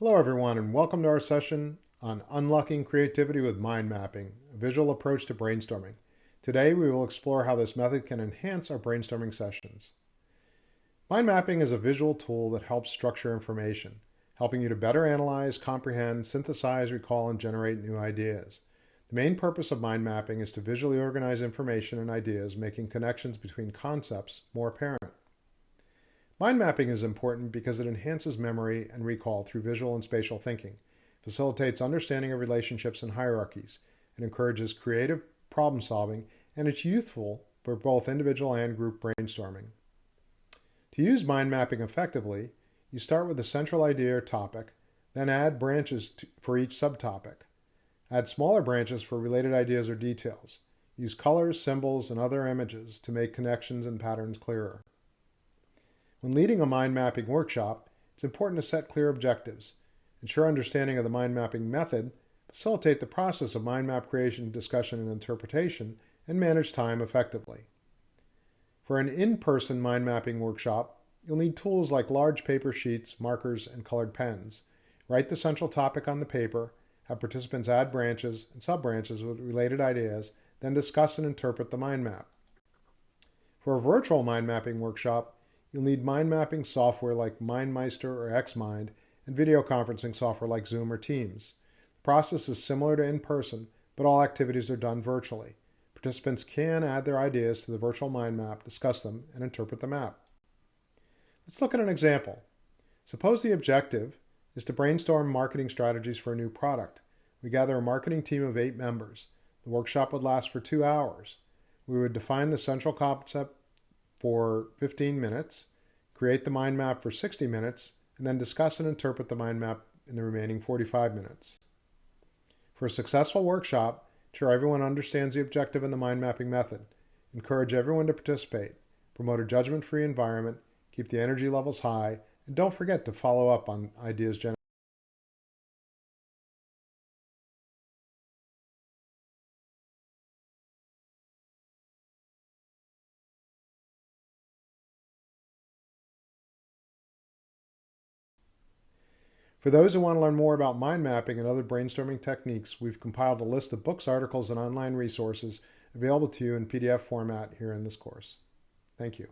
Hello everyone and welcome to our session on unlocking creativity with mind mapping, a visual approach to brainstorming. Today we will explore how this method can enhance our brainstorming sessions. Mind mapping is a visual tool that helps structure information, helping you to better analyze, comprehend, synthesize, recall, and generate new ideas. The main purpose of mind mapping is to visually organize information and ideas, making connections between concepts more apparent. Mind mapping is important because it enhances memory and recall through visual and spatial thinking, facilitates understanding of relationships and hierarchies, it encourages creative problem solving, and it's useful for both individual and group brainstorming. To use mind mapping effectively, you start with a central idea or topic, then add branches for each subtopic. Add smaller branches for related ideas or details. Use colors, symbols, and other images to make connections and patterns clearer. When leading a mind mapping workshop, it's important to set clear objectives, ensure understanding of the mind mapping method, facilitate the process of mind map creation, discussion, and interpretation, and manage time effectively. For an in-person mind mapping workshop, you'll need tools like large paper sheets, markers, and colored pens. Write the central topic on the paper, have participants add branches and sub-branches with related ideas, then discuss and interpret the mind map. For a virtual mind mapping workshop, you'll need mind mapping software like MindMeister or XMind and video conferencing software like Zoom or Teams. The process is similar to in-person, but all activities are done virtually. Participants can add their ideas to the virtual mind map, discuss them, and interpret the map. Let's look at an example. Suppose the objective is to brainstorm marketing strategies for a new product. We gather a marketing team of 8 members. The workshop would last for 2 hours. We would define the central concept for 15 minutes, create the mind map for 60 minutes, and then discuss and interpret the mind map in the remaining 45 minutes. For a successful workshop, ensure everyone understands the objective and the mind mapping method. Encourage everyone to participate. Promote a judgment-free environment. Keep the energy levels high. And don't forget to follow up on ideas generated. For those who want to learn more about mind mapping and other brainstorming techniques, we've compiled a list of books, articles, and online resources available to you in PDF format here in this course. Thank you.